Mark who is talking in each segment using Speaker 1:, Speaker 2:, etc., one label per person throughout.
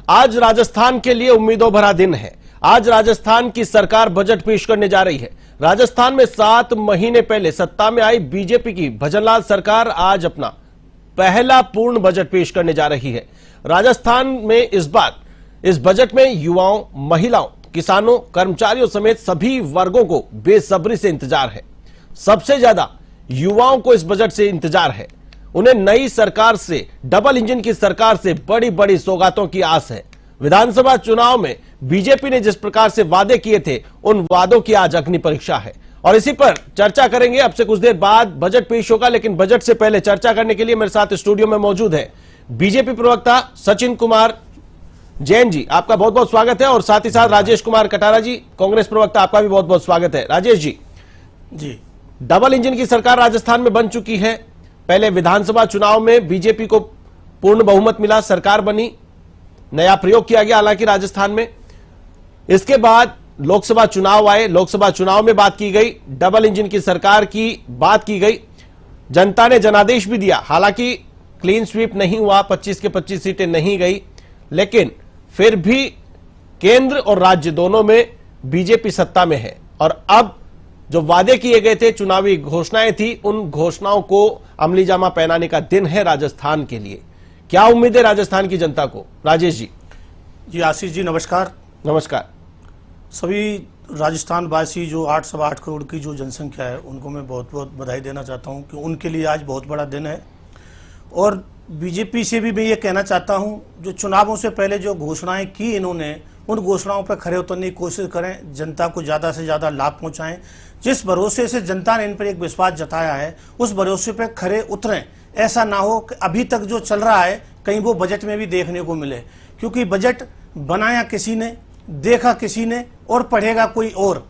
Speaker 1: आज राजस्थान के लिए उम्मीदों भरा दिन है। आज राजस्थान की सरकार बजट पेश करने जा रही है। राजस्थान में 7 महीने पहले सत्ता में आई बीजेपी की भजनलाल सरकार आज अपना पहला पूर्ण बजट पेश करने जा रही है। राजस्थान में इस बार इस बजट में युवाओं, महिलाओं, किसानों, कर्मचारियों समेत सभी वर्गों को बेसब्री से इंतजार है। सबसे ज्यादा युवाओं को इस बजट से इंतजार है। उन्हें नई सरकार से, डबल इंजन की सरकार से बड़ी बड़ी सौगातों की आस है। विधानसभा चुनाव में बीजेपी ने जिस प्रकार से वादे किए थे, उन वादों की आज अग्नि परीक्षा है और इसी पर चर्चा करेंगे। अब से कुछ देर बाद बजट पेश होगा, लेकिन बजट से पहले चर्चा करने के लिए मेरे साथ स्टूडियो में मौजूद है बीजेपी प्रवक्ता सचिन कुमार जैन जी, आपका बहुत बहुत स्वागत है। और साथ ही साथ राजेश कुमार कटारा जी, कांग्रेस प्रवक्ता, आपका भी बहुत बहुत स्वागत है। राजेश जी, डबल इंजन की सरकार राजस्थान में बन चुकी है। पहले विधानसभा चुनाव में बीजेपी को पूर्ण बहुमत मिला, सरकार बनी, नया प्रयोग किया गया हालांकि राजस्थान में। इसके बाद लोकसभा चुनाव आए, लोकसभा चुनाव में बात की गई, डबल इंजन की सरकार की बात की गई। जनता ने जनादेश भी दिया, हालांकि क्लीन स्वीप नहीं हुआ, 25 के 25 सीटें नहीं गई, लेकिन फिर भी केंद्र और राज्य दोनों में बीजेपी सत्ता में है। और अब जो वादे किए गए थे, चुनावी घोषणाएं थी, उन घोषणाओं को अमली जामा पहनाने का दिन है राजस्थान के लिए। क्या उम्मीद है राजस्थान की जनता को? राजेश जी।
Speaker 2: आशीष जी, नमस्कार।
Speaker 1: नमस्कार।
Speaker 2: सभी राजस्थान वासी जो 8.8 करोड़ की जो जनसंख्या है, उनको मैं बहुत बहुत बधाई देना चाहता हूं कि उनके लिए आज बहुत बड़ा दिन है। और बीजेपी से भी मैं ये कहना चाहता हूं, जो चुनावों से पहले जो घोषणाएं की इन्होंने, उन घोषणाओं पर खरे उतरने की कोशिश करें, जनता को ज़्यादा से ज़्यादा लाभ पहुंचाएं। जिस भरोसे से जनता ने इन पर एक विश्वास जताया है, उस भरोसे पर खरे उतरें। ऐसा ना हो कि अभी तक जो चल रहा है कहीं वो बजट में भी देखने को मिले, क्योंकि बजट बनाया किसी ने, देखा किसी ने और पढ़ेगा कोई और।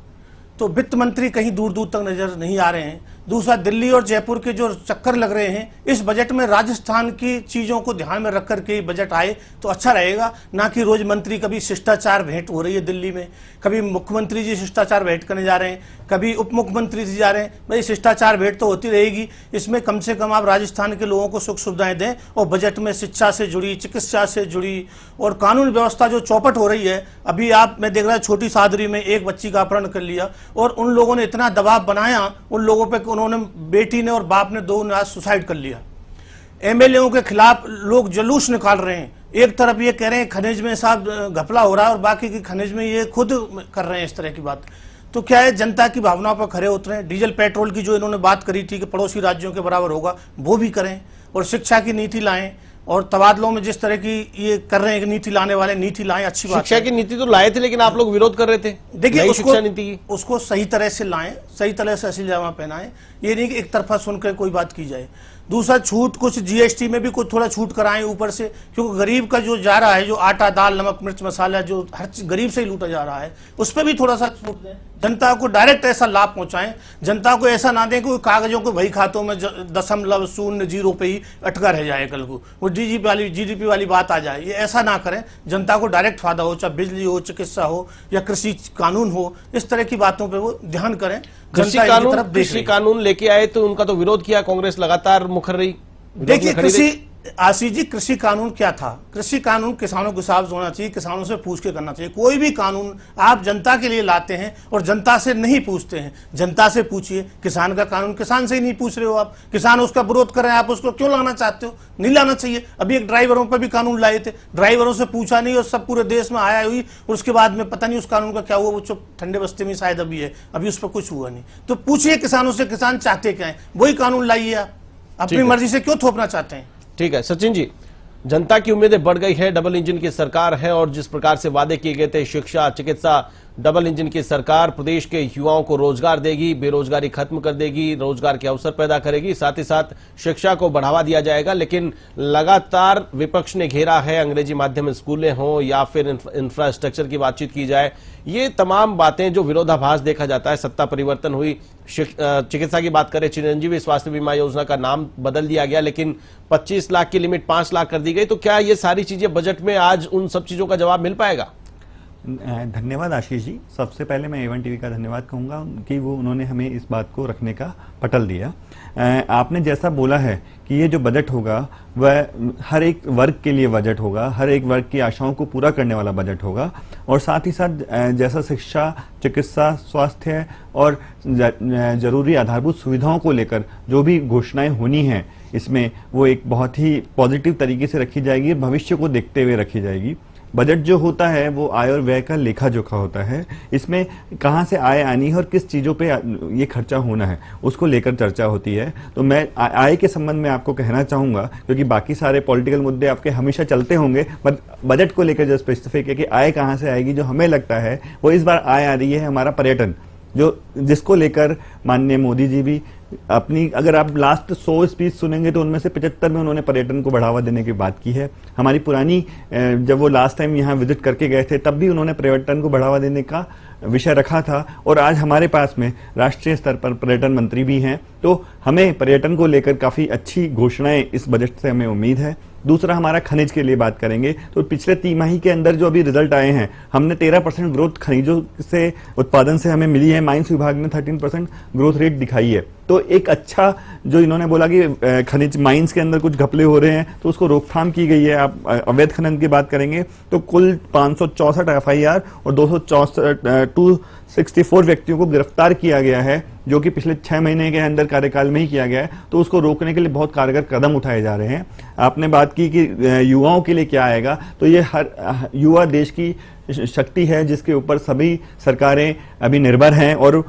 Speaker 2: तो वित्त मंत्री कहीं दूर दूर तक नजर नहीं आ रहे हैं। दूसरा, दिल्ली और जयपुर के जो चक्कर लग रहे हैं, इस बजट में राजस्थान की चीज़ों को ध्यान में रख करके बजट आए तो अच्छा रहेगा, ना कि रोज मंत्री कभी शिष्टाचार भेंट हो रही है दिल्ली में, कभी मुख्यमंत्री जी शिष्टाचार भेंट करने जा रहे हैं, कभी उप मुख्यमंत्री जी जा रहे हैं। भाई, शिष्टाचार भेंट तो होती रहेगी, इसमें कम से कम आप राजस्थान के लोगों को सुख सुविधाएं दें। और बजट में शिक्षा से जुड़ी, चिकित्सा से जुड़ी और कानून व्यवस्था जो चौपट हो रही है, अभी मैं देख रहा है छोटी सादरी में एक बच्ची का अपहरण कर लिया और उन लोगों ने इतना दबाव बनाया उन लोगों पर, उन्होंने, बेटी ने और बाप ने, दो ने आज सुसाइड कर लिया। एमएलएओं के खिलाफ लोग जुलूस निकाल रहे हैं। एक तरफ ये कह रहे हैं खनिज में साहब घपला हो रहा है और बाकी की खनिज में ये खुद कर रहे हैं इस तरह की बात। तो क्या है, जनता की भावनाओं पर खरे उतरें। डीजल पेट्रोल की जो इन्होंने बात करी थी कि पड़ोसी राज्यों के बराबर होगा, वो भी करें। और शिक्षा की नीति लाएं, और तबादलों में जिस तरह की ये कर रहे हैं कि नीति लाने वाले, नीति लाएं, अच्छी बात है।
Speaker 1: शिक्षा की नीति तो लाए थे, लेकिन आप लोग विरोध कर रहे थे।
Speaker 2: देखिए, उसको सही तरह से लाएं, सही तरह से असल जामा पहनाएं। ये नहीं कि एक तरफा सुनकर कोई बात की जाए। दूसरा, छूट कुछ जीएसटी में भी कुछ थोड़ा छूट कराएं ऊपर से, क्योंकि गरीब का जो जा रहा है, जो आटा, दाल, नमक, मिर्च, मसाला, जो हर चीज गरीब से ही लूटा जा रहा है, उस पर भी थोड़ा सा छूट दें। जनता को डायरेक्ट ऐसा लाभ पहुंचाएं। जनता को ऐसा ना दें कि कागजों को वही खातों में 0.0 पे ही अटका रह जाए, कल को वो जीडीपी वाली बात आ जाए। ये ऐसा ना करें। जनता को डायरेक्ट फायदा हो, चाहे बिजली हो, चिकित्सा हो या कृषि कानून हो, इस तरह की बातों पर वो ध्यान करें।
Speaker 1: कृषि कानून लेके आए तो उनका तो विरोध किया कांग्रेस, लगातार मुखर रही।
Speaker 2: देखिए, आशीष जी, कृषि कानून क्या था? कृषि कानून किसानों के साथ होना चाहिए, किसानों से पूछ के करना चाहिए। कोई भी कानून आप जनता के लिए लाते हैं और जनता से नहीं पूछते हैं। जनता से पूछिए। किसान का कानून किसान से ही नहीं पूछ रहे हो आप, किसान उसका विरोध कर रहे हैं, आप उसको क्यों लाना चाहते हो? नहीं लाना चाहिए। अभी एक ड्राइवरों पर भी कानून लाए थे, ड्राइवरों से पूछा नहीं और सब पूरे देश में आया हुई, और उसके बाद में पता नहीं उस कानून का क्या हुआ। वो चुप ठंडे बस्ते में शायद अभी है, अभी उस पर कुछ हुआ नहीं। तो पूछिए किसानों से, किसान चाहते क्या है, वही कानून लाइए। आप अपनी मर्जी से क्यों थोपना चाहते हैं?
Speaker 1: ठीक है सचिन जी, जनता की उम्मीदें बढ़ गई है, डबल इंजन की सरकार है और जिस प्रकार से वादे किए गए थे, शिक्षा, चिकित्सा, डबल इंजन की सरकार प्रदेश के युवाओं को रोजगार देगी, बेरोजगारी खत्म कर देगी, रोजगार के अवसर पैदा करेगी, साथ ही साथ शिक्षा को बढ़ावा दिया जाएगा। लेकिन लगातार विपक्ष ने घेरा है, अंग्रेजी माध्यम स्कूलें हों या फिर इंफ्रास्ट्रक्चर की बातचीत की जाए, ये तमाम बातें जो विरोधाभास देखा जाता है। सत्ता परिवर्तन हुई, चिकित्सा की बात करें, चिरंजीवी स्वास्थ्य बीमा योजना का नाम बदल दिया गया, लेकिन 25 लाख की लिमिट 5 लाख कर दी गई। तो क्या ये सारी चीजें बजट में आज उन सब चीजों का जवाब मिल पाएगा?
Speaker 3: धन्यवाद आशीष जी। सबसे पहले मैं A1 टीवी का धन्यवाद कहूँगा कि वो उन्होंने हमें इस बात को रखने का पटल दिया। आपने जैसा बोला है कि ये जो बजट होगा वह हर एक वर्ग के लिए बजट होगा, हर एक वर्ग की आशाओं को पूरा करने वाला बजट होगा, और साथ ही साथ जैसा शिक्षा, चिकित्सा, स्वास्थ्य और जरूरी आधारभूत सुविधाओं को लेकर जो भी घोषणाएं होनी हैं इसमें वो एक बहुत ही पॉजिटिव तरीके से रखी जाएगी, भविष्य को देखते हुए रखी जाएगी। बजट जो होता है वो आय और व्यय का लेखा जोखा होता है। इसमें कहाँ से आय आनी है और किस चीज़ों पे ये खर्चा होना है उसको लेकर चर्चा होती है। तो मैं आय के संबंध में आपको कहना चाहूँगा, क्योंकि बाकी सारे पॉलिटिकल मुद्दे आपके हमेशा चलते होंगे, पर बजट को लेकर जो स्पेसिफिक है कि आय कहाँ से आएगी, जो हमें लगता है वो इस बार आय आ रही है हमारा पर्यटन, जिसको लेकर माननीय मोदी जी भी अपनी, अगर आप लास्ट 100 स्पीच सुनेंगे तो उनमें से 75 में उन्होंने पर्यटन को बढ़ावा देने की बात की है। हमारी पुरानी, जब वो लास्ट टाइम यहाँ विजिट करके गए थे तब भी उन्होंने पर्यटन को बढ़ावा देने का विषय रखा था, और आज हमारे पास में राष्ट्रीय स्तर पर पर्यटन मंत्री भी हैं, तो हमें पर्यटन को लेकर काफ़ी अच्छी घोषणाएं इस बजट से हमें उम्मीद है। दूसरा, हमारा खनिज के लिए बात करेंगे तो पिछले तिमाही के अंदर जो अभी रिजल्ट आए हैं, हमने 13% ग्रोथ खनिजों से उत्पादन से हमें मिली है। माइंस विभाग ने 13% ग्रोथ रेट दिखाई है। तो एक अच्छा, जो इन्होंने बोला कि खनिज माइंस के अंदर कुछ घपले हो रहे हैं तो उसको रोकथाम की गई है। आप अवैध खनन की बात करेंगे तो कुल 564 FIR और 264 व्यक्तियों को गिरफ्तार किया गया है, जो कि पिछले 6 महीने के अंदर कार्यकाल में ही किया गया है। तो उसको रोकने के लिए बहुत कारगर कदम उठाए जा रहे हैं। आपने बात की कि युवाओं के लिए क्या आएगा, तो ये हर युवा देश की शक्ति है जिसके ऊपर सभी सरकारें अभी निर्भर हैं, और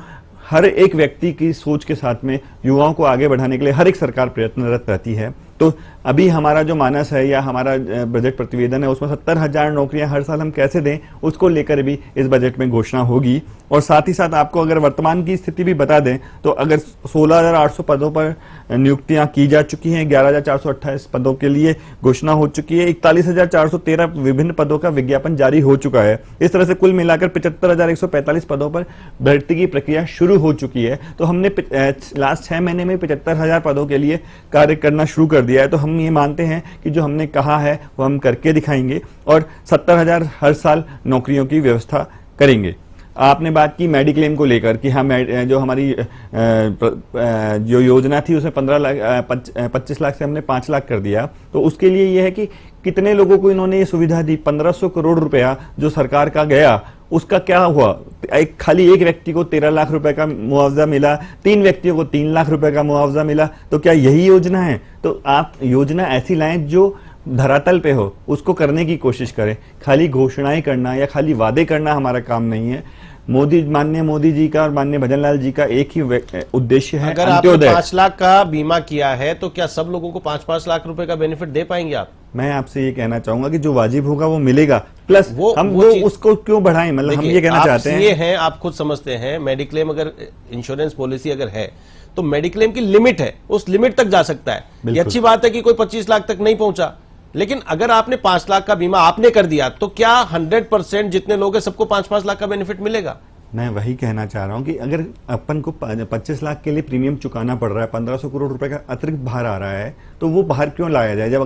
Speaker 3: हर एक व्यक्ति की सोच के साथ में युवाओं को आगे बढ़ाने के लिए हर एक सरकार प्रयत्नरत रहती है। तो अभी हमारा जो मानस है या हमारा बजट प्रतिवेदन है उसमें 70,000 नौकरियां हर साल हम कैसे दें उसको लेकर भी इस बजट में घोषणा होगी। और साथ ही साथ आपको अगर वर्तमान की स्थिति भी बता दें तो अगर 16,800 पदों पर नियुक्तियां की जा चुकी हैं, 11,428 पदों के लिए घोषणा हो चुकी है, 41,413 विभिन्न पदों का विज्ञापन जारी हो चुका है। इस तरह से कुल मिलाकर 75,145 पदों पर भर्ती की प्रक्रिया शुरू हो चुकी है। तो हमने लास्ट 6 महीने में 75,000 पदों के लिए कार्य करना शुरू कर दिया है। तो हम ये मानते हैं कि जो हमने कहा है वो हम करके दिखाएंगे और 70,000 हर साल नौकरियों की व्यवस्था करेंगे। आपने बात की मेडिक्लेम को लेकर कि हम जो हमारी जो योजना थी उसमें 25 लाख से हमने 5 लाख कर दिया। तो उसके लिए ये है कि कितने लोगों को इन्होंने ये सुविधा दी। 1500 करोड़ रुपया जो सरकार का गया उसका क्या हुआ? खाली एक व्यक्ति को 13 लाख रुपए का मुआवजा मिला, 3 व्यक्तियों को 3 लाख रुपए का मुआवजा मिला। तो क्या यही योजना है? तो आप योजना ऐसी लाएं जो धरातल पे हो, उसको करने की कोशिश करें। खाली घोषणाएं करना या खाली वादे करना हमारा काम नहीं है। माननीय मोदी जी का और माननीय भजनलाल जी का एक ही उद्देश्य है,
Speaker 1: अगर आपने 5 लाख का बीमा किया है तो क्या सब लोगों को 5-5 लाख रुपए का बेनिफिट दे पाएंगे आप?
Speaker 3: मैं आपसे ये कहना चाहूंगा कि जो वाजिब होगा वो मिलेगा, प्लस हम वो उसको क्यों बढ़ाएं? मतलब हम ये कहना चाहते हैं,
Speaker 1: ये हैं, आप खुद समझते हैं, मेडिक्लेम अगर इंश्योरेंस पॉलिसी अगर है तो मेडिक्लेम की लिमिट है, उस लिमिट तक जा सकता है। ये अच्छी बात है कि कोई 25 लाख तक नहीं पहुंचा, लेकिन अगर आपने 5 लाख का बीमा आपने कर दिया तो क्या 100% जितने लोग हैं सबको 5-5 लाख का बेनिफिट मिलेगा?
Speaker 3: मैं वही कहना चाह रहा हूं कि अगर अपन को 25 लाख के लिए प्रीमियम चुकाना पड़ रहा है, 1500 करोड़ रुपए का अतिरिक्त भार आ रहा है, तो वो बाहर क्यों लाया जाए? जब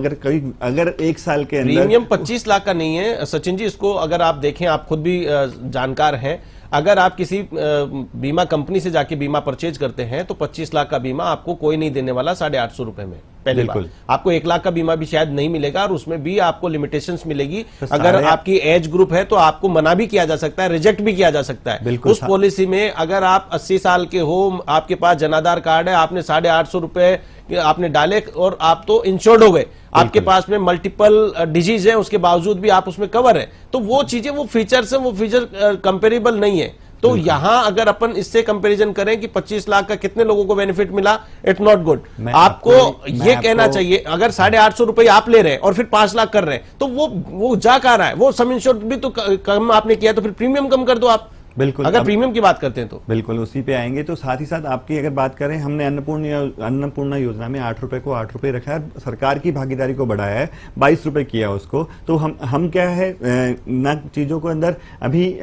Speaker 3: अगर एक साल के अंदर
Speaker 1: प्रीमियम 25 लाख का नहीं है सचिन जी। इसको अगर आप देखें, आप खुद भी जानकार हैं, अगर आप किसी बीमा कंपनी से जाके बीमा परचेज करते हैं तो 25 लाख का बीमा आपको कोई नहीं देने वाला 850 रुपए में। पहली बात, आपको 1 लाख का बीमा भी शायद नहीं मिलेगा और उसमें भी आपको लिमिटेशंस मिलेगी। तो अगर आपकी एज ग्रुप है तो आपको मना भी किया जा सकता है, रिजेक्ट भी किया जा सकता है। उस पॉलिसी में अगर आप 80 साल के हो, आपके पास जनाधार कार्ड है, आपने 850 रुपए आपने डाले और आप तो इंश्योर्ड हो गए, आपके पास में मल्टीपल डिजीज है, उसके बावजूद भी आप उसमें कवर है, तो वो चीजें, वो फीचर्स है, वो फीचर कंपेरेबल नहीं है। तो यहां अगर अपन इससे कंपैरिजन करें कि 25 लाख का कितने लोगों को बेनिफिट मिला, इट्स नॉट गुड। आपको ये कहना चाहिए, अगर 850 रुपए आप ले रहे हैं और फिर 5 लाख कर रहे हैं तो वो जा कह रहा है, वो सम इंश्योर्ड भी तो कम आपने किया, तो फिर प्रीमियम कम कर दो आप।
Speaker 3: बिल्कुल।
Speaker 1: अगर प्रीमियम की बात करते हैं तो
Speaker 3: बिल्कुल उसी पे आएंगे। तो साथ ही साथ आपकी अगर बात करें, हमने अन्नपूर्णा योजना में 8 रुपए को 8 रुपए रखा है, सरकार की भागीदारी को बढ़ाया है, 22 रुपए किया उसको। तो हम क्या है न चीजों को अंदर अभी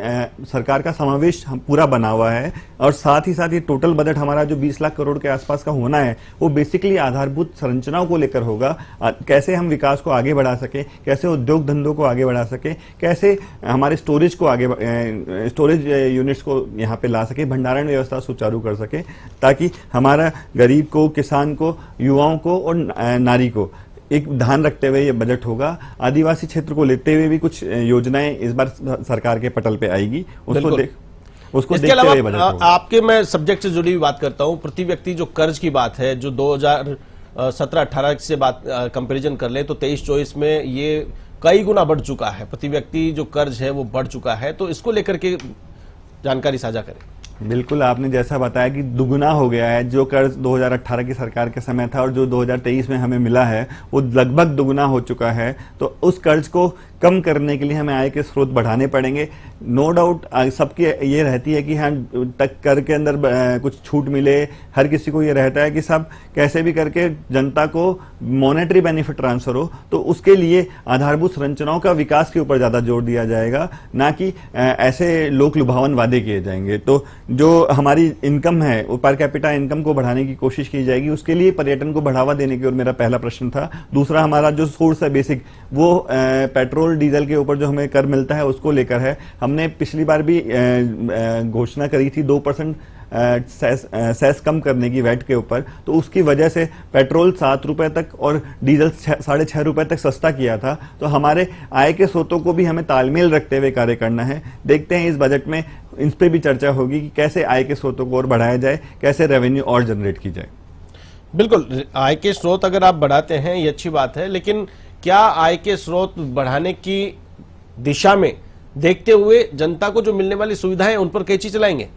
Speaker 3: सरकार का समावेश पूरा बना हुआ है। और साथ ही साथ ये टोटल बजट हमारा जो 20 लाख करोड़ के आसपास का होना है, वो बेसिकली आधारभूत संरचनाओं को लेकर होगा। कैसे हम विकास को आगे बढ़ा सके, कैसे उद्योग धंधों को आगे बढ़ा सके, कैसे हमारे स्टोरेज को आगे स्टोरेज यूनिट्स को यहाँ पे ला सके, भंडारण व्यवस्था सुचारू कर सके, ताकि हमारा गरीब को, किसान को, युवाओं को और नारी को एक ध्यान रखते हुए ये बजट होगा। आदिवासी क्षेत्र को लेते हुए भी कुछ योजनाएं इस बार सरकार के पटल पे आएगी, उसको
Speaker 1: इसके अलावा आपके मैं सब्जेक्ट से जुड़ी हुई बात करता हूं। प्रति व्यक्ति जो कर्ज की बात है, जो 2017-18 से बात कंपैरिजन कर ले तो 23-24 में ये कई गुना बढ़ चुका है। प्रति व्यक्ति जो कर्ज है वो बढ़ चुका है, तो इसको लेकर के जानकारी साझा करें।
Speaker 3: बिल्कुल, आपने जैसा बताया कि दुगुना हो गया है। जो कर्ज 2018 की सरकार के समय था और जो 2023 में हमें मिला है, वो लगभग दुगुना हो चुका है। तो उस कर्ज को कम करने के लिए हमें आय के स्रोत बढ़ाने पड़ेंगे। नो डाउट सबकी ये रहती है कि हाँ तक कर के अंदर कुछ छूट मिले, हर किसी को ये रहता है कि सब कैसे भी करके जनता को मॉनेटरी बेनिफिट ट्रांसफर हो। तो उसके लिए आधारभूत संरचनाओं का विकास के ऊपर ज्यादा जोर दिया जाएगा, ना कि ऐसे लोक लुभावन वादे किए जाएंगे। तो जो हमारी इनकम है, वो पर कैपिटा इनकम को बढ़ाने की कोशिश की जाएगी। उसके लिए पर्यटन को बढ़ावा देने की ओर मेरा पहला प्रश्न था। दूसरा, हमारा जो सोर्स है बेसिक, वो पेट्रोल डीजल के ऊपर जो हमें कर मिलता है उसको लेकर है। हमने पिछली बार भी घोषणा करी थी 2% सेस कम करने की वैट के ऊपर। तो उसकी वजह से पेट्रोल 7 रुपए तक और डीजल 6.5 रुपए तक सस्ता किया था। तो हमारे आय के स्रोतों को भी हमें तालमेल रखते हुए कार्य करना है। देखते हैं इस बजट में इस पे भी चर्चा होगी कि कैसे आय के स्रोतों को और बढ़ाया जाए, कैसे रेवेन्यू और जनरेट की जाए।
Speaker 1: बिल्कुल, आय के स्रोत अगर आप बढ़ाते हैं ये अच्छी बात है, लेकिन क्या आय के स्रोत बढ़ाने की दिशा में देखते हुए जनता को जो मिलने वाली सुविधाएं उन पर कैंची चलाएंगे?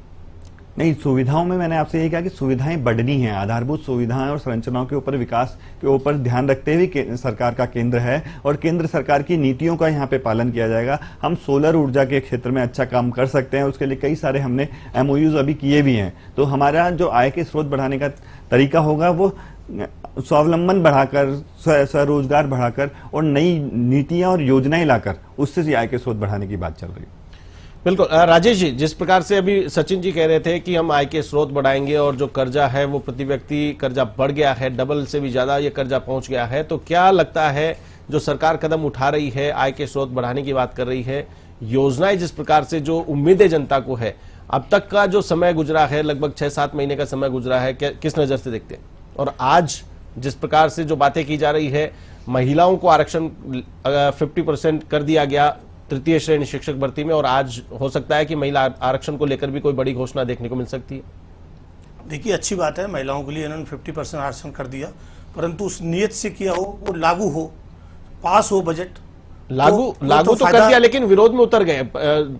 Speaker 3: नहीं, सुविधाओं में मैंने आपसे यही कहा कि सुविधाएं बढ़नी है। आधारभूत सुविधाएं और संरचनाओं के ऊपर, विकास के ऊपर ध्यान रखते हुए सरकार का केंद्र है और केंद्र सरकार की नीतियों का यहाँ पे पालन किया जाएगा। हम सोलर ऊर्जा के क्षेत्र में अच्छा काम कर सकते हैं, उसके लिए कई सारे हमने MOUs अभी किए भी हैं। तो हमारा जो आय के स्रोत बढ़ाने का तरीका होगा वो स्वावलंबन बढ़ाकर, स्वरोजगार बढ़ाकर और नई नीतियां और योजनाएं लाकर उससे आय के स्रोत बढ़ाने की बात चल रही है।
Speaker 1: बिल्कुल राजेश जी, जिस प्रकार से अभी सचिन जी कह रहे थे कि हम आय के स्रोत बढ़ाएंगे और जो कर्जा है वो प्रति व्यक्ति कर्जा बढ़ गया है, डबल से भी ज्यादा ये कर्जा पहुंच गया है, तो क्या लगता है जो सरकार कदम उठा रही है, आय के स्रोत बढ़ाने की बात कर रही है, योजनाएं जिस प्रकार से जो उम्मीदें जनता को है, अब तक का जो समय गुजरा है, लगभग 6-7 महीने का समय गुजरा है, किस नजर से देखते हैं? और आज जिस प्रकार से जो बातें की जा रही है, महिलाओं को आरक्षण 50% कर दिया गया तृतीय श्रेणी शिक्षक भर्ती में, और आज हो सकता है कि महिला आरक्षण को लेकर भी कोई बड़ी घोषणा देखने को मिल सकती है।
Speaker 2: देखिए, अच्छी बात है, महिलाओं के लिए इन्होंने 50% आरक्षण कर दिया, परंतु उस नियत से किया हो, वो लागू हो, पास हो बजट
Speaker 1: लागू तो कर दिया, लेकिन विरोध में उतर गए।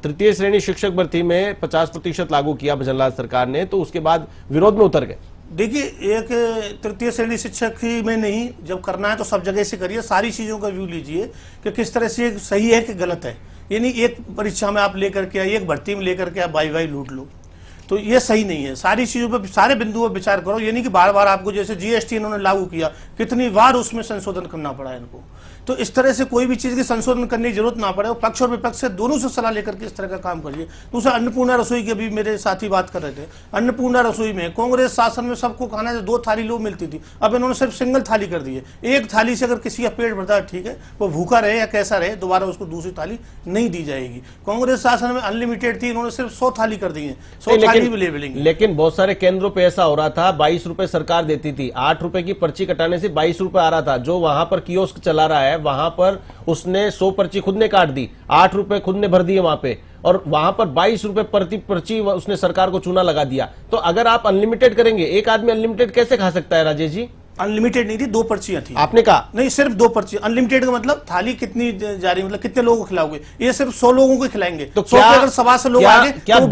Speaker 1: तृतीय श्रेणी शिक्षक भर्ती में 50% लागू किया भजनलाल सरकार ने, तो उसके बाद विरोध में उतर गए।
Speaker 2: देखिए, एक तृतीय श्रेणी शिक्षक ही में नहीं, जब करना है तो सब जगह से करिए, सारी चीजों का व्यू लीजिए कि किस तरह से सही है कि गलत है। यानी एक परीक्षा में आप लेकर के आए, एक भर्ती में लेकर के आप बाई लूट लो, तो ये सही नहीं है। सारी चीजों पर, सारे बिंदुओं पर विचार करो। यानी कि बार बार आपको, जैसे GST इन्होंने लागू किया, कितनी बार उसमें संशोधन करना पड़ा इनको। तो इस तरह से कोई भी चीज की संशोधन करने की जरूरत ना पड़े, और पक्ष और विपक्ष से दोनों से सलाह लेकर के इस तरह का काम करिए। दूसरा, अन्नपूर्णा रसोई की अभी मेरे साथी बात कर रहे थे। अन्नपूर्णा रसोई में कांग्रेस शासन में सबको खाना 2 थाली लोग मिलती थी, अब इन्होंने सिर्फ सिंगल थाली कर दी है। एक थाली से अगर किसी का पेट भरता है ठीक है, वो भूखा रहे या कैसा रहे, दोबारा उसको दूसरी थाली नहीं दी जाएगी। कांग्रेस शासन में अनलिमिटेड थी, इन्होंने सिर्फ 100 थाली कर दी है, 100 थाली भी लेवलिंग।
Speaker 1: लेकिन बहुत सारे केंद्रों पे ऐसा हो रहा था, 22 रुपए सरकार देती थी, 8 रुपए की पर्ची कटाने से 22 रुपए आ रहा था। जो वहां पर कियोस्क चला रहा है, वहां पर उसने 100 पर्ची खुद ने काट दी, 8 रुपए खुद ने भर दिए वहां पे, और वहां पर 22 रुपए प्रति पर्ची उसने सरकार को चूना लगा दिया। तो अगर आप अनलिमिटेड करेंगे, एक आदमी अनलिमिटेड कैसे खा सकता है राजेश जी?
Speaker 2: अनलिमिटेड नहीं थी, 2 पर्चियां थी।
Speaker 1: आपने कहा
Speaker 2: नहीं, सिर्फ 2 पर्ची। अनलिमिटेड का मतलब थाली कितनी जा रही, मतलब कितने लोगों को खिलाओगे? ये सिर्फ 100 लोगों को खिलाएंगे।
Speaker 1: तो
Speaker 2: 100 अगर 125 लोग आगे
Speaker 1: क्या
Speaker 2: तो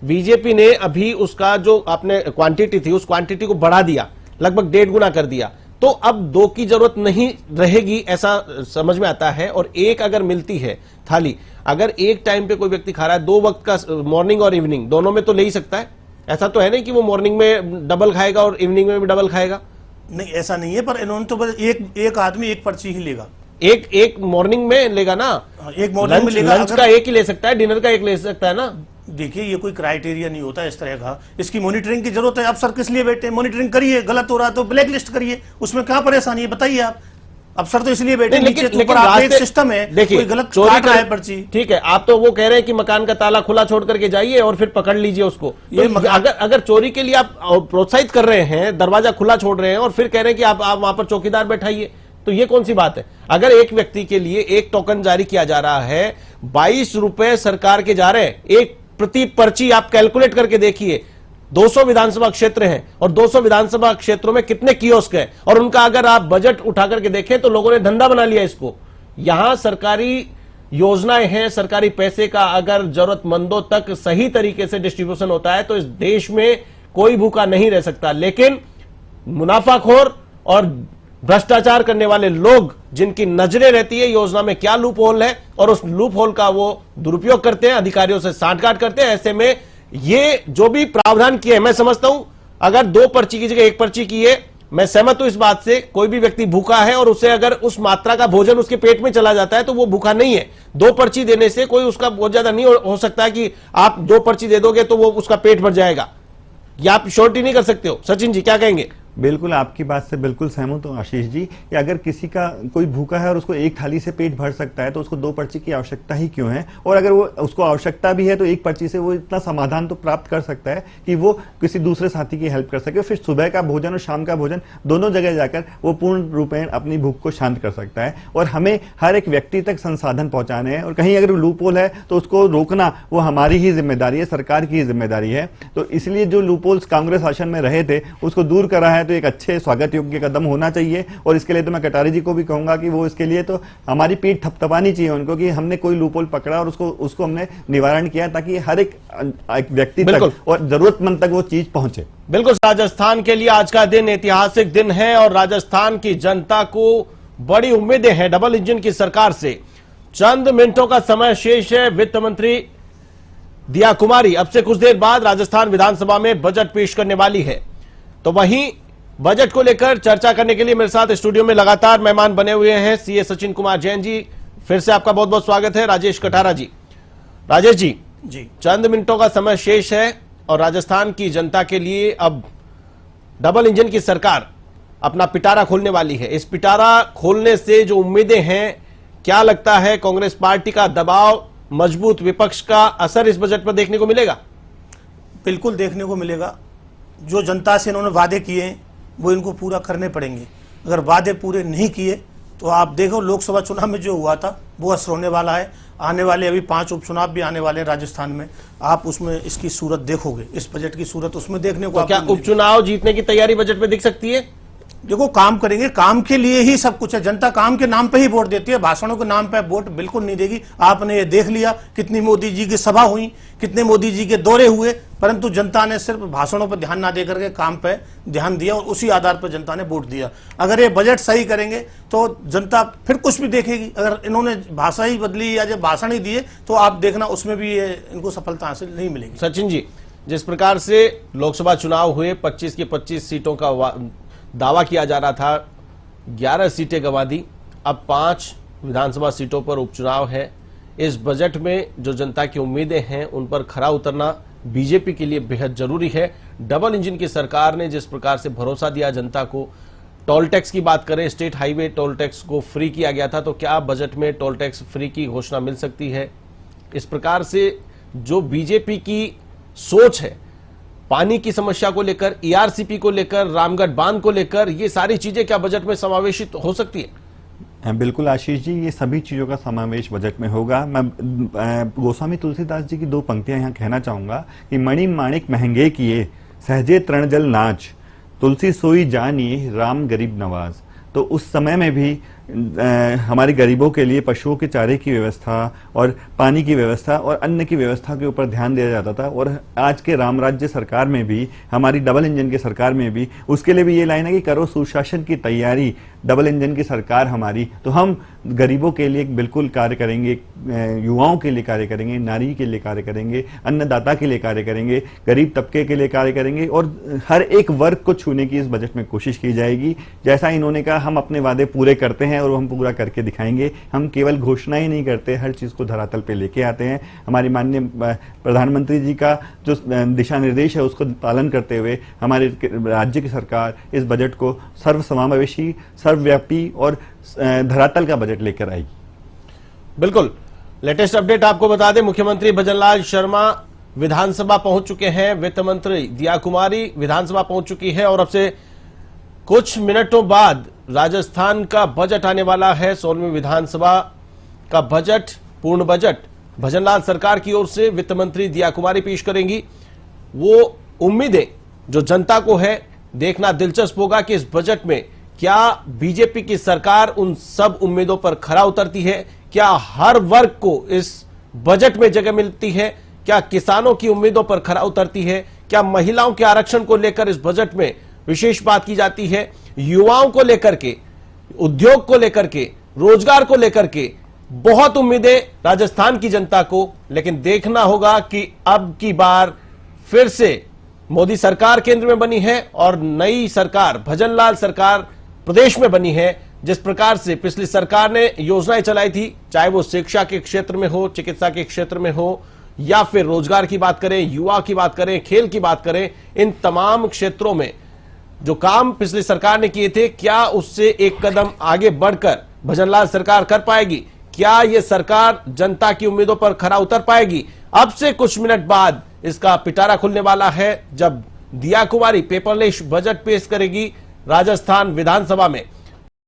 Speaker 1: बीजेपी ने अभी उसका जो आपने क्वांटिटी थी, उस क्वांटिटी को बढ़ा दिया, लगभग 1.5 गुना कर दिया। तो अब दो की जरूरत नहीं रहेगी, ऐसा समझ में आता है। और एक अगर मिलती है थाली, अगर एक टाइम पे कोई व्यक्ति खा रहा है, 2 वक्त का, मॉर्निंग और इवनिंग दोनों में तो ले ही सकता है। ऐसा तो है नहीं कि वो मॉर्निंग में डबल खाएगा और इवनिंग में भी डबल खाएगा।
Speaker 2: नहीं, ऐसा नहीं है, पर इन्होंने तो बस एक आदमी एक पर्ची ही लेगा।
Speaker 1: एक मॉर्निंग में लेगा ना,
Speaker 2: एक मॉर्निंग में लेगा।
Speaker 1: लंच का एक ही ले सकता है, डिनर का एक ले सकता है ना।
Speaker 2: देखिए, ये कोई क्राइटेरिया नहीं होता इस तरह का। इसकी मॉनिटरिंग की जरूरत है। अफसर किस लिए बैठे? मॉनिटरिंग करिए, गलत हो रहा है तो ब्लैक लिस्ट करिए, उसमें क्या परेशानी है बताइए आप। अफसर तो इसलिए बैठे, नीचे तो ऊपर आप एक सिस्टम है, कोई गलत काट रहा है पर्ची।
Speaker 1: ठीक है, आप तो वो कह रहे हैं कि मकान का ताला खुला छोड़ करके जाइए और फिर पकड़ लीजिए उसको। तो अगर चोरी के लिए आप प्रोत्साहित कर रहे हैं, दरवाजा खुला छोड़ रहे हैं और फिर कह रहे हैं कि आप वहां पर चौकीदार बैठाइए, तो ये कौन सी बात है? अगर एक व्यक्ति के लिए एक टोकन जारी किया जा रहा है, 22 रुपए सरकार के जा रहे हैं, एक प्रति पर्ची आप कैलकुलेट करके देखिए। 200 विधानसभा क्षेत्र हैं और 200 विधानसभा क्षेत्रों में कितने कियोस्क हैं, और उनका अगर आप बजट उठा करके देखें तो लोगों ने धंधा बना लिया इसको। यहां सरकारी योजनाएं हैं, सरकारी पैसे का अगर जरूरतमंदों तक सही तरीके से डिस्ट्रीब्यूशन होता है तो इस देश में कोई भूखा नहीं रह सकता। लेकिन मुनाफाखोर और भ्रष्टाचार करने वाले लोग, जिनकी नजरें रहती है योजना में क्या लूप होल है, और उस लूप होल का वो दुरुपयोग करते हैं, अधिकारियों से सांठगांठ करते हैं। ऐसे में ये जो भी प्रावधान किए, मैं समझता हूं अगर 2 पर्ची की जगह 1 पर्ची की है, मैं सहमत हूं इस बात से। कोई भी व्यक्ति भूखा है और उसे अगर उस मात्रा का भोजन उसके पेट में चला जाता है तो वो भूखा नहीं है। 2 पर्ची देने से कोई उसका बहुत ज्यादा नहीं हो सकता कि आप 2 पर्ची दे दोगे तो वो उसका पेट भर जाएगा, या आप श्योरिटी नहीं कर सकते हो। सचिन जी क्या कहेंगे?
Speaker 3: बिल्कुल, आपकी बात से बिल्कुल सहमत हूं आशीष जी। कि अगर किसी का कोई भूखा है और उसको एक थाली से पेट भर सकता है तो उसको 2 पर्ची की आवश्यकता ही क्यों है? और अगर वो उसको आवश्यकता भी है तो 1 पर्ची से वो इतना समाधान तो प्राप्त कर सकता है कि वो किसी दूसरे साथी की हेल्प कर सके, फिर सुबह का भोजन और शाम का भोजन दोनों जगह जाकर वो पूर्ण रूपेण अपनी भूख को शांत कर सकता है। और हमें हर एक व्यक्ति तक संसाधन पहुंचाने हैं, और कहीं अगर लूप होल है तो उसको रोकना वो हमारी ही जिम्मेदारी है, सरकार की ही जिम्मेदारी है। तो इसलिए जो लूप होल्स कांग्रेस शासन में रहे थे उसको दूर करा है तो एक अच्छे स्वागत योग्य कदम होना चाहिए। और इसके लिए तो मैं कटारी जी को भी कहूंगा कि वो इसके लिए तो हमारी पीठ थपथपानी चाहिए उनको कि हमने कोई लूपहोल पकड़ा और उसको हमने निवारण किया, ताकि हर एक व्यक्ति तक और जरूरतमंद तक वो चीज पहुंचे।
Speaker 1: बिल्कुल, राजस्थान के लिए आज का दिन ऐतिहासिक दिन है और राजस्थान की जनता को बड़ी उम्मीदें हैं डबल इंजन की सरकार से। चंद मिनटों का समय शेष है। वित्त मंत्री दिया कुमारी अब से कुछ देर बाद राजस्थान विधानसभा में बजट पेश करने वाली है। तो वहीं बजट को लेकर चर्चा करने के लिए मेरे साथ स्टूडियो में लगातार मेहमान बने हुए हैं सीए सचिन कुमार जैन जी, फिर से आपका बहुत बहुत स्वागत है। राजेश कटारा जी, राजेश जी, चंद मिनटों का समय शेष है और राजस्थान की जनता के लिए अब डबल इंजन की सरकार अपना पिटारा खोलने वाली है। इस पिटारा खोलने से जो उम्मीदें हैं, क्या लगता है कांग्रेस पार्टी का दबाव, मजबूत विपक्ष का असर इस बजट पर देखने को मिलेगा?
Speaker 2: बिल्कुल देखने को मिलेगा। जो जनता से इन्होंने वादे किए हैं वो इनको पूरा करने पड़ेंगे। अगर वादे पूरे नहीं किए तो आप देखो लोकसभा चुनाव में जो हुआ था वो असर होने वाला है। आने वाले अभी 5 उपचुनाव भी आने वाले हैं राजस्थान में, आप उसमें इसकी सूरत देखोगे, इस बजट की सूरत उसमें देखने को।
Speaker 1: तो क्या उपचुनाव जीतने की तैयारी बजट में दिख सकती है?
Speaker 2: देखो, काम करेंगे, काम के लिए ही सब कुछ है। जनता काम के नाम पे ही वोट देती है, भाषणों के नाम पे वोट बिल्कुल नहीं देगी। आपने ये देख लिया कितनी मोदी जी की सभा हुई, कितने मोदी जी के दौरे हुए, परंतु जनता ने सिर्फ भाषणों पर ध्यान ना देकर के काम पे ध्यान दिया और उसी आधार पर जनता ने वोट दिया। अगर ये बजट सही करेंगे तो जनता फिर कुछ भी देखेगी। अगर इन्होंने भाषा ही बदली या जब भाषण ही दिए तो आप देखना उसमें भी इनको सफलता हासिल नहीं मिलेगी।
Speaker 1: सचिन जी, जिस प्रकार से लोकसभा चुनाव हुए, 25 की 25 सीटों का दावा किया जा रहा था, 11 सीटें गंवा दी, अब 5 विधानसभा सीटों पर उपचुनाव है। इस बजट में जो जनता की उम्मीदें हैं उन पर खरा उतरना बीजेपी के लिए बेहद जरूरी है। डबल इंजन की सरकार ने जिस प्रकार से भरोसा दिया जनता को, टोल टैक्स की बात करें, स्टेट हाईवे टोल टैक्स को फ्री किया गया था, तो क्या बजट में टोल टैक्स फ्री की घोषणा मिल सकती है? इस प्रकार से जो बीजेपी की सोच है, पानी की समस्या को लेकर, ईआरसीपी को लेकर, रामगढ़ बांध को लेकर, ये सारी चीजें क्या बजट में समावेशित हो सकती है?
Speaker 3: बिल्कुल आशीष जी, ये सभी चीजों का समावेश बजट में होगा। मैं गोस्वामी तुलसीदास जी की 2 पंक्तियां यहाँ कहना चाहूंगा कि मणि माणिक महंगे किए, सहजे तृणजल नाच, तुलसी सोई जानिए, राम गरीब नवाज। तो उस समय में भी हमारे गरीबों के लिए पशुओं के चारे की व्यवस्था और पानी की व्यवस्था और अन्न की व्यवस्था के ऊपर ध्यान दिया जाता था। और आज के राम राज्य सरकार में भी, हमारी डबल इंजन की सरकार में भी, उसके लिए भी ये लाइन है कि करो सुशासन की तैयारी, डबल इंजन की सरकार हमारी। तो हम गरीबों के लिए बिल्कुल कार्य करेंगे, युवाओं के लिए कार्य करेंगे, नारी के लिए कार्य करेंगे, अन्नदाता के लिए कार्य करेंगे, गरीब तबके के लिए कार्य करेंगे और हर एक वर्ग को छूने की इस बजट में कोशिश की जाएगी। जैसा इन्होंने कहा, हम अपने वादे पूरे करते हैं और हम पूरा करके दिखाएंगे। हम केवल घोषणा ही नहीं करते, हर चीज को धरातल पे लेके आते हैं। हमारी माननीय प्रधानमंत्री जी का जो दिशा निर्देश है उसको पालन करते हुए हमारे राज्य की सरकार इस बजट को सर्वसमावेशी, सर्वव्यापी और धरातल का बजट लेकर आएगी।
Speaker 1: बिल्कुल, लेटेस्ट अपडेट आपको बता दें, मुख्यमंत्री भजनलाल शर्मा विधानसभा पहुंच चुके हैं, वित्त मंत्री दिया कुमारी विधानसभा पहुंच चुकी है और अब से कुछ मिनटों बाद राजस्थान का बजट आने वाला है। 16वीं विधानसभा का बजट, पूर्ण बजट भजनलाल सरकार की ओर से वित्त मंत्री दिया कुमारी पेश करेंगी। वो उम्मीदें जो जनता को है, देखना दिलचस्प होगा कि इस बजट में क्या बीजेपी की सरकार उन सब उम्मीदों पर खरा उतरती है, क्या हर वर्ग को इस बजट में जगह मिलती है, क्या किसानों की उम्मीदों पर खरा उतरती है, क्या महिलाओं के आरक्षण को लेकर इस बजट में विशेष बात की जाती है, युवाओं को लेकर के, उद्योग को लेकर के, रोजगार को लेकर के बहुत उम्मीदें राजस्थान की जनता को। लेकिन देखना होगा कि अब की बार फिर से मोदी सरकार केंद्र में बनी है और नई सरकार भजनलाल सरकार प्रदेश में बनी है। जिस प्रकार से पिछली सरकार ने योजनाएं चलाई थी, चाहे वो शिक्षा के क्षेत्र में हो, चिकित्सा के क्षेत्र में हो, या फिर रोजगार की बात करें, युवा की बात करें, खेल की बात करें, इन तमाम क्षेत्रों में जो काम पिछली सरकार ने किए थे, क्या उससे एक कदम आगे बढ़कर भजनलाल सरकार कर पाएगी? क्या यह सरकार जनता की उम्मीदों पर खरा उतर पाएगी? अब से कुछ मिनट बाद इसका पिटारा खुलने वाला है, जब दिया कुमारी पेपरलेस बजट पेश करेगी राजस्थान विधानसभा में।